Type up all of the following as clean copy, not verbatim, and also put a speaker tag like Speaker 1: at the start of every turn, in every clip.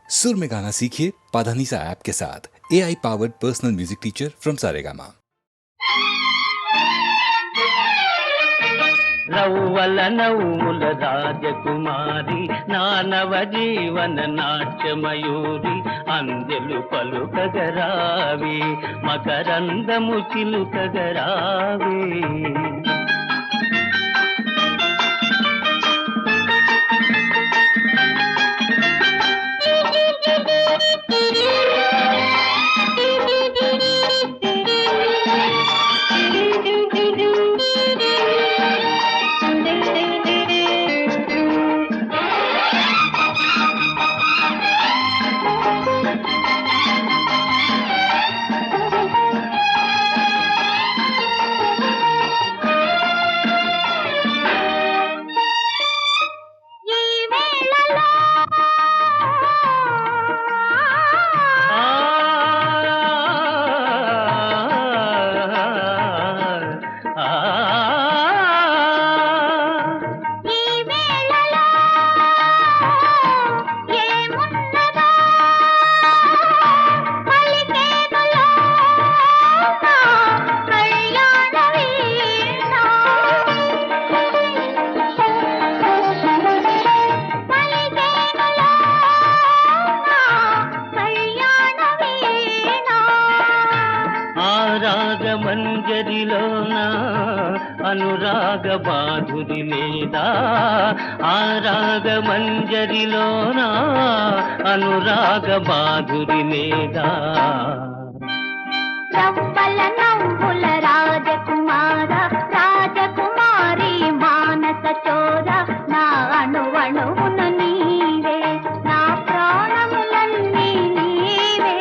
Speaker 1: सुर में गाना सीखिए पाधानीसा ऐप के साथ। AI powered personal music teacher from Saregama.
Speaker 2: రవ్వల నవ్వుల రాజకుమారి నానవ జీవన నాట్యమయూరి అందెలు పలుకగరావి మకరందము చిలుకగరావి మంజరిలోన అనురాగ బాధురి లేదా ఆరాగ మంజరిలోన అనురాగ బాధురి లేదా
Speaker 3: రవ్వల నవ్వుల రాజకుమార రాజకుమారి మానస చోర నా అణువణువున నీవే నా ప్రాణములన్నీ నీవే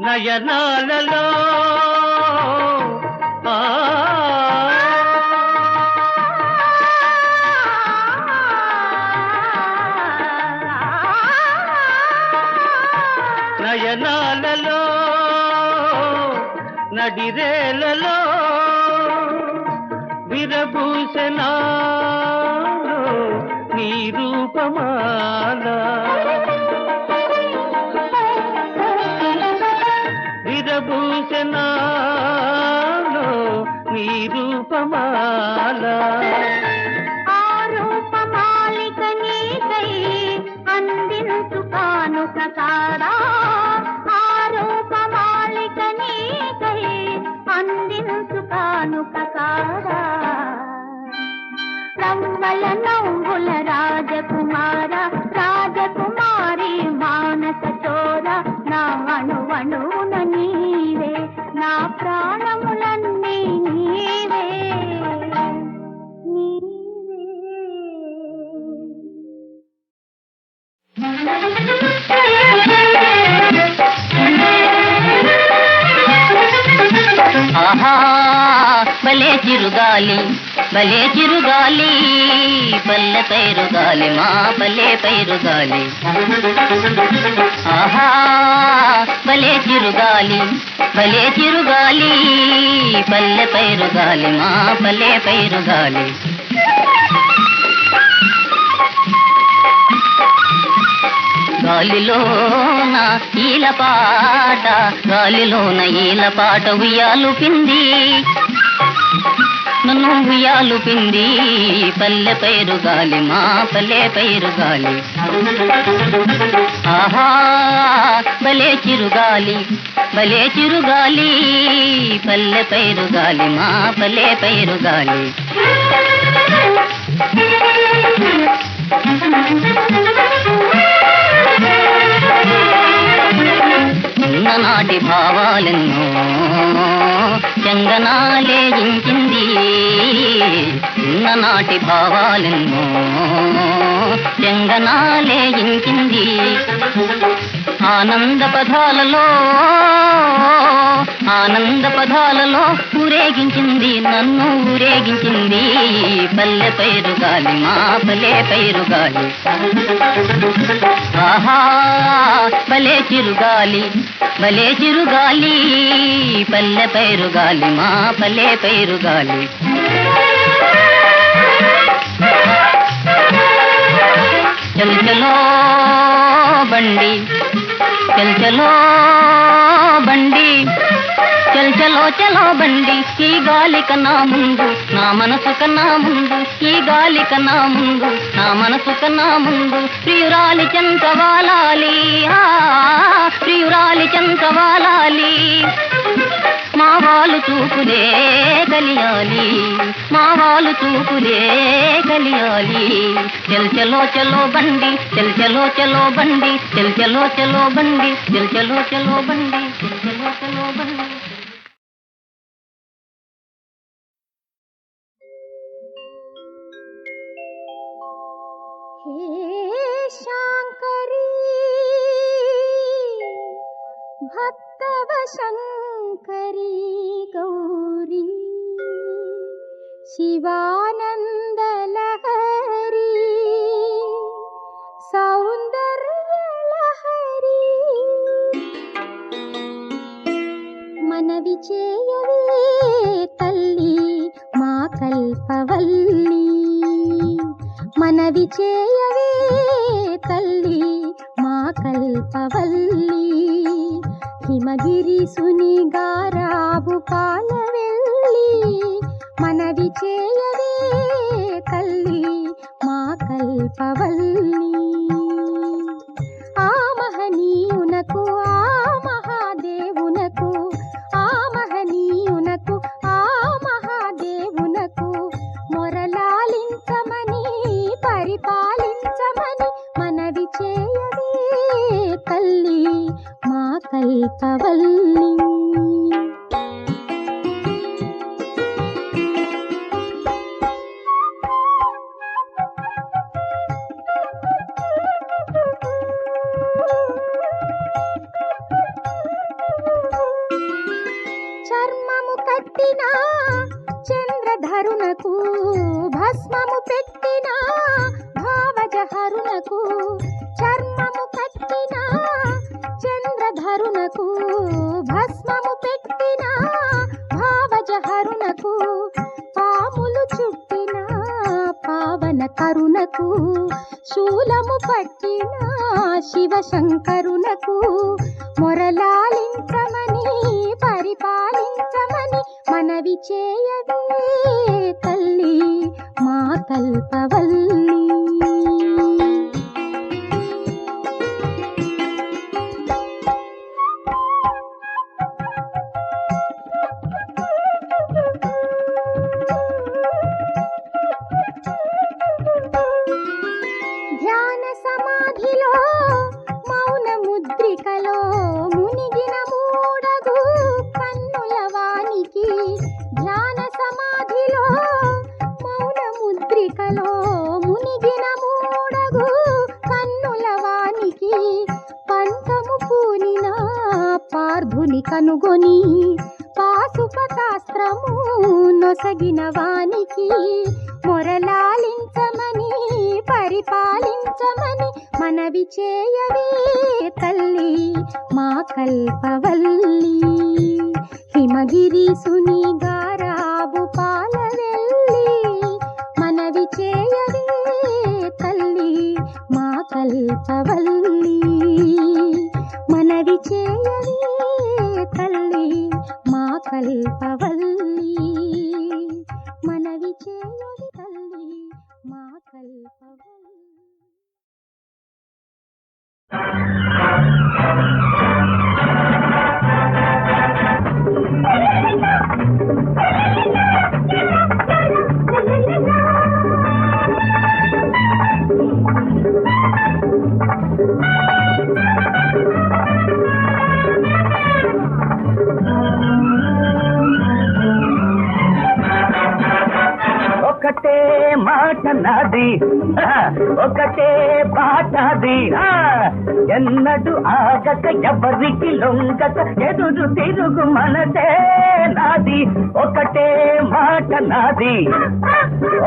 Speaker 2: నయనాలలో నయనాలలో నడిరేలలో విరభూషణాలో నీ రూపమాల విరభూషణాలో నీ రూపమాల
Speaker 3: ఆ రూపమాలిక నీకై అందించు కానుక కారా ఆ రూపమాలిక నీకై అందించు కానుక కారా రవ్వల నవ్వుల రాజకుమార రాజకుమారి మానస చోర నా అణువణువున నీవే నా ప్రాణములన్నీ నీవే
Speaker 4: ఆహా భలే చిరుగాలి భలే చిరుగాలి పల్లె పైరుగాలి మా పల్లె పైరుగాలి ఆహా భలే చిరుగాలి భలే చిరుగాలి పల్లె పైరుగాలి మా పల్లె పైరుగాలి గాలిలోన ఈలపాట గాలిలోన ఈలపాట ఉయ్యాలు పింది నన్ను ఉయ్యాలు పింది పల్లె పైరుగాలి మా పల్లె పైరుగాలి ఆహా భలే చిరుగాలి భలే చిరుగాలి పల్లె పైరుగాలి మా పల్లె పైరుగాలి చిన్ననాటి భావాలెన్నో చంగనాలే ఇంచింది చిన్ననాటి భావాలెన్నో చంగనాలే ఇంచింది ఆనంద పదాలలో ఊరేగించింది నన్ను ఊరేగించింది పల్లె పైరుగాలి మా పల్లె పైరుగాలి ఆహా భలే చిరుగాలి భలే చిరుగాలి పల్లె పైరుగాలి మా పల్లె పైరుగాలి చల్ చలో బండి చల్ చలో బండి చల్ చలో చలో బండి ఈ గాలి కన్నా ముందు నా మనసు కన్నా ముందు ఈ గాలి కన్నా ముందు నా మనసు కన్నా ముందు ప్రియురాలి చెంత వాలాలి ప్రియురాలి చెంత వాలాలి మా వాళ్ళు చూపులే కలియాలి మా వాళ్ళు చూపులే కలియాలి చల్ చలో చలో బండి చల్ చలో చలో బండి చల్ చలో చలో బండి చల్ చలో చలో బండి చల్ చలో చలో బండి
Speaker 3: हे शांकरी भक्तव शंकरी गौरी शिवानंद लहरी सौंदर्य लहरी मनवि चेयवे तल्ली मा कल्पवल्ली మనవి చేయవే తల్లి మా కల్పవల్లి హిమగిరి సుని గారాబు పాలవెల్లి మనవి చేయవే తల్లి మా కల్పవల్లి ఆ మహనీయునకు ఆ మహాదేవునకు ఆ మహనీయునకు ఆ మహాదేవునకు మొరలాలించమని పరిపాలించమని మనవి చేయవే తల్లి మా కల్పవల్లి చర్మము కట్టిన చంద్రధరునకు భస్మము పెట్టిన భావజహరునకు చర్మము కట్టిన చంద్రధరునకు భస్మము పెట్టిన భావజహరునకు పాములు చుట్టిన పావన కరుణకు శూలము పట్టిన శివశంకరునకు మొరలాలించమని పరిపాలించమని మనవి చేయవే తల్లి మా కల్పవల్లి ధ్యాన సమాధిలో మౌన ముద్రికలో మునిగిన మూడగు కన్నుల వానికి ధ్యాన సమాధిలో మౌన ముద్రికలో మునిగిన మూడగు కన్నుల వానికి పంతము పూనిన పార్థుని కనుగొని పాశుపతాస్త్రము నొసగిన వానికి మొరలాలించమని పరిపాలించమని మనవి చేయవే తల్లి మా కల్పవల్లి హిమగిరి సుని గారాబు పాలవెల్లి మనవి చేయవే తల్లి మా కల్పవల్లి మనవి చేయవే తల్లి మా కల్పవల్లి మనవి చేయవే తల్లి మా కల్పవల్లి
Speaker 2: ఒకటే మాట నాది ఒకటే బాట నాది ఎన్నడు ఆగక ఎవరికి లొంగక ఎదురు తిరుగు మనసే నాది ఒకటే మాట నాది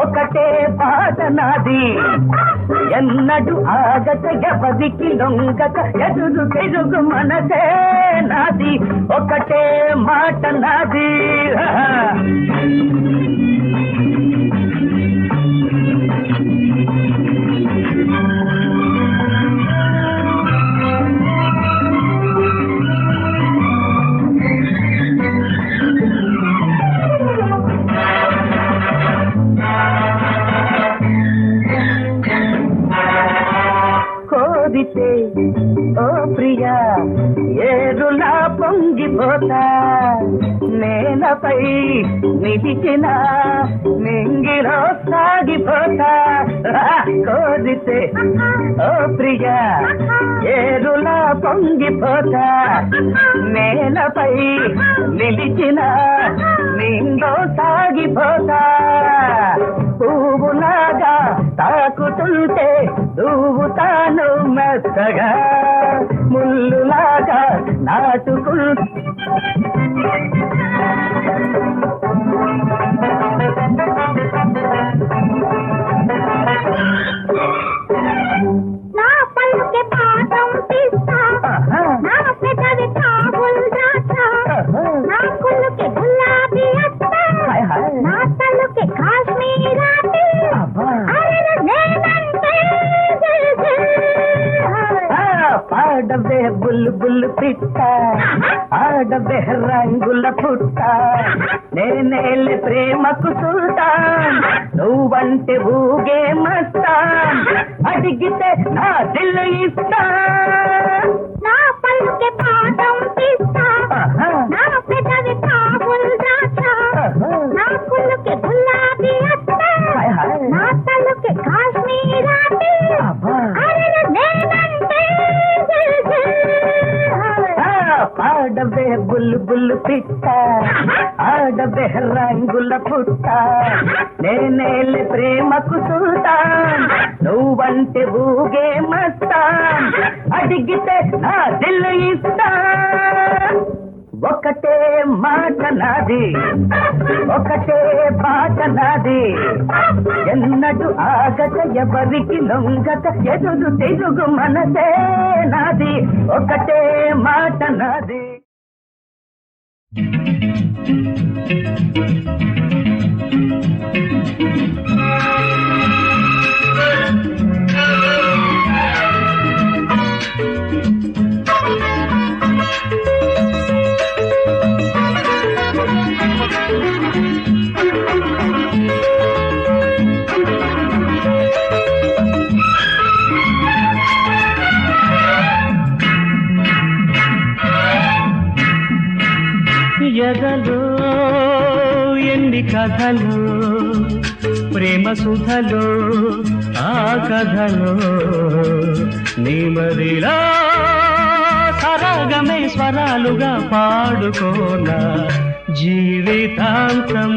Speaker 2: ఒకటే బాట నాది ఎన్నడు ఆగక ఎవరికి లొంగక ఎదురు తిరుగు మనసే నాది ఒకటే మాట నాది కోరితే ఓ ప్రియా ఏరులా పొంగిపోతా నేలపై నిలిచిన మింగిలో సాగిపోతా కోరితే ఓ ప్రియా ఏరులా పొంగిపోతా నేలపై నిలిచిన మింగో సాగిపోతా పువ్వులాగా తాకుతుంటే దూవుతాను మెత్తగా ముల్లులాగా నాటుకుంటూ
Speaker 3: నా పలుకే పాఠం తీస్తా నా పెదవి కాబుల్ దాచా నా కులుకే గులాబీ అత్త నా తలుకే కాశ్మీరాతి అరే నేనంటే
Speaker 2: పాడవే బుల్లు బుల్లు పిట్ట ఆడవే రంగుల పుట్ట నేనేళ్ళి ప్రేమకు సుల్తాన్ నువ్వంటే ఊగే మస్తాన్ అడిగితే నా దిల్లు ఇస్తా
Speaker 3: నా పలుకే పాఠం తీస్తా నా పెదవి కాబుల్ దాచా నా కులుకే గులాబీ అత్త నా తలుకే కాశ్మీరాతి అరే నేనంటే
Speaker 2: పాడవే బుల్లు బుల్లు పిట్ట ఆడవే రంగుల పుట్ట నేనేళ్ళి ప్రేమకు సుల్తాన్ నువ్వంటే ఊగే మస్తాన్ అడిగితే నా దిల్లు ఇస్తా ఒకటే మాట నాది ఒకటే పాట నాది ఎన్నడు ఆగత ఎవరికి లొంగత ఎదురు తిరుగు మనసే నాది ఒకటే మాట నాది
Speaker 5: ఎదలో ఎన్ని కథలు ప్రేమ సుధలో ఆ కథలో నిమదిలా సరాగమే స్వరాలుగా పాడుకోనా జీవితాంతం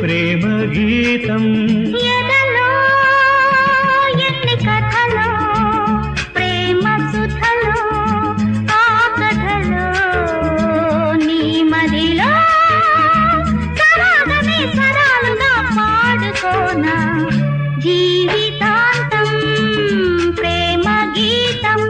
Speaker 5: ప్రేమ గీతం
Speaker 3: ఎదలో ఎన్ని కథలో ప్రేమ సుధలో ఆ కథలో నీ మదిలో సరాగమే స్వరాలుగా పాడుకోనా జీవితాంతం ప్రేమ గీతం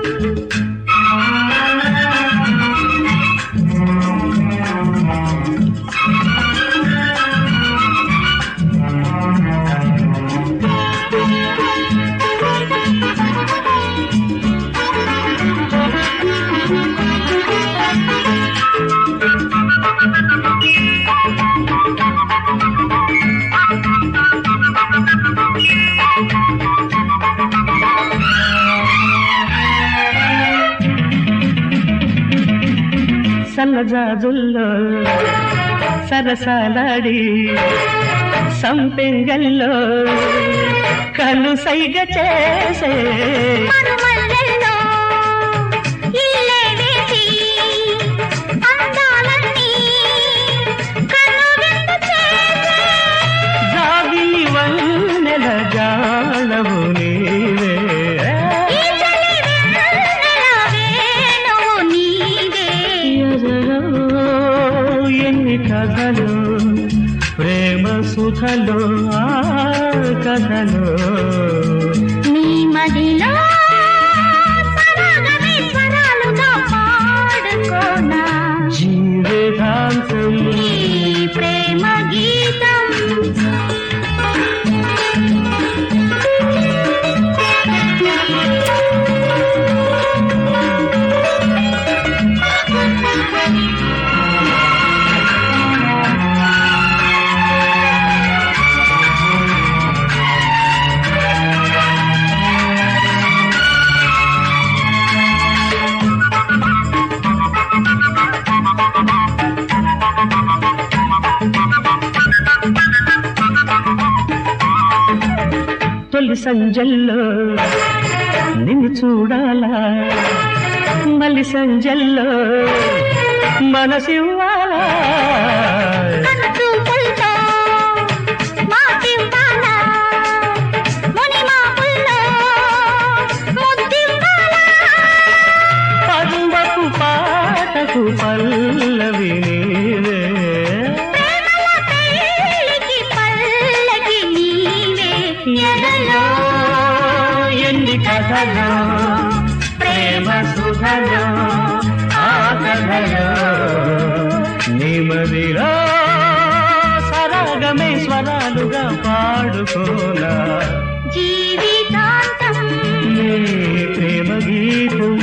Speaker 5: సన్నజాజుల్లో సరసాలాడి సంపెంగల్లో కళ్ళు సైగ చేసే
Speaker 3: మరుమల్లెల్లో ఇల్లే వేసి అందాలన్నీ కనువిందు చేసే
Speaker 5: జాబిలి వన్నెల జాలవు నీవే
Speaker 3: ఈ చలి వెన్నెల వేణువు నీవే
Speaker 5: ఎదలో ఎన్ని కథలు ప్రేమ సుధలో ఆ కథలో
Speaker 3: నీ మదిలో సరాగమే స్వరాలుగా పాడుకోనా
Speaker 5: జీవితాంతం
Speaker 3: ఈ ప్రేమ గీతం
Speaker 5: తొలి సంజల్లో నిన్ను చూడాలా మళ్ళీ సంజల్లో మనసివ్వాలా
Speaker 3: కనుచూపులతో మాటివ్వాలా, మునిమాపుల్లో ముద్దివ్వాలా.
Speaker 5: పరువపు పాటకు పల్లవి నీవే,
Speaker 3: ప్రేమల పెళ్ళికి పల్లకి నీవే. ఎదలో
Speaker 5: ఎన్ని కథలో ప్రేమ సుధలో ఆ కథలో నిమదిలో సరాగమే స్వరాలుగా పాడుకోనా
Speaker 3: జీవితాంతం
Speaker 5: నీ ప్రేమ గీతం.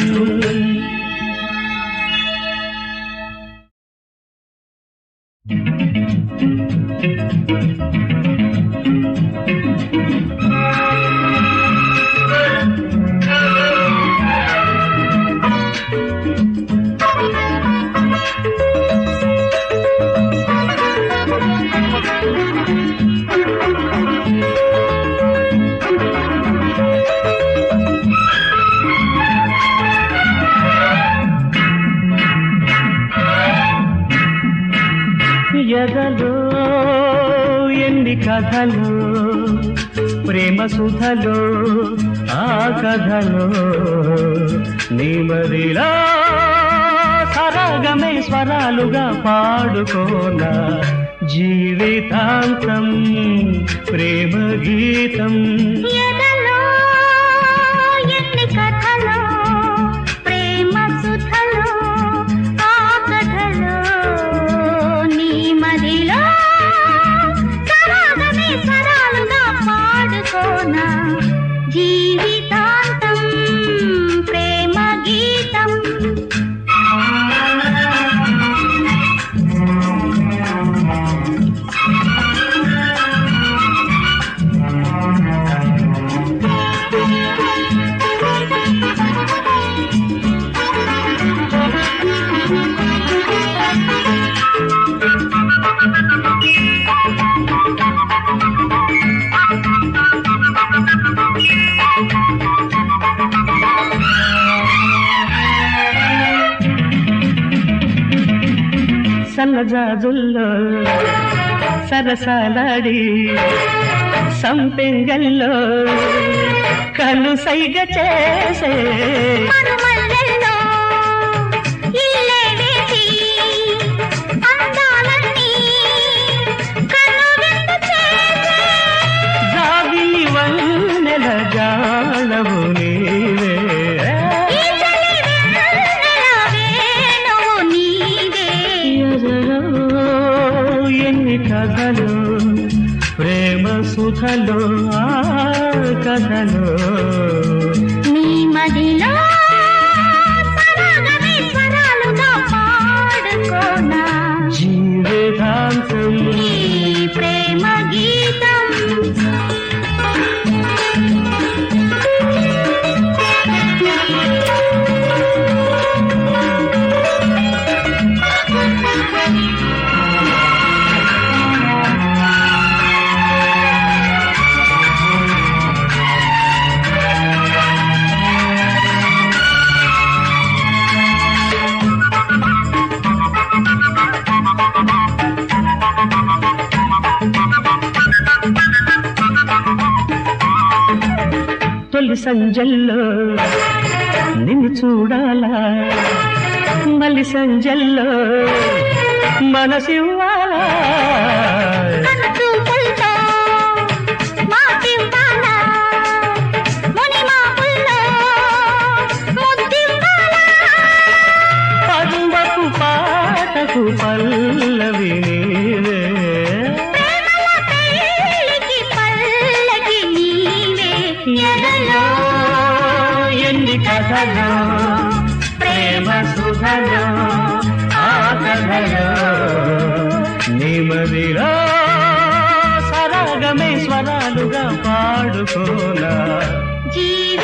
Speaker 5: ఎదలో ఎన్ని కథలు ప్రేమ సుధలో ఆ కథలో నిమదిలో సరాగమే స్వరాలుగా పాడుకోనా జీవితాంతం ప్రేమ గీతం.
Speaker 3: ఎదలో ఎన్ని కథలో ప్రేమ సుధలో ఆ కథలో నీ మదిలో సరాగమే స్వరాలుగా పాడుకోనా జీవితాంతం ప్రేమ గీతం.
Speaker 5: సన్నజాజుల్లో సరసాలాడి సంపెంగల్లో కళ్ళు సైగ చేసే
Speaker 3: మనుమల్లెల్లో ఇల్లే వేసి అందాలన్నీ కనువిందు చేసే
Speaker 5: జాబిలి వన్నెల జాలవు నీవే,
Speaker 3: ఈ చలి వెన్నెల వేణువు నీవే.
Speaker 5: ఎదలో ఎన్ని కథలు ప్రేమ సుధలో ఆ కథలో
Speaker 3: నీ మదిలో సరాగమే స్వరాలుగా పాడుకోనా
Speaker 5: జీవితాంతం
Speaker 3: నీ ప్రేమ గీతం.
Speaker 5: తొలి సంజల్లో నిన్ను చూడాలా మళ్ళీ సంజల్లో మనసివ్వాలా
Speaker 3: కనుచూపులతో మాటివ్వాలా, మునిమాపుల్లో ముద్దివ్వాలా.
Speaker 5: పరువపు పాటకు పల్లవి నీవే,
Speaker 3: ప్రేమల పెళ్ళికి పల్లకి నీవే. ఎదలో
Speaker 5: ఎన్ని కథలో ప్రేమ సుధలో ఆ కథలో నిమదిలో సరాగమే స్వరాలుగా పాడుకోనా
Speaker 3: జీవితాంతం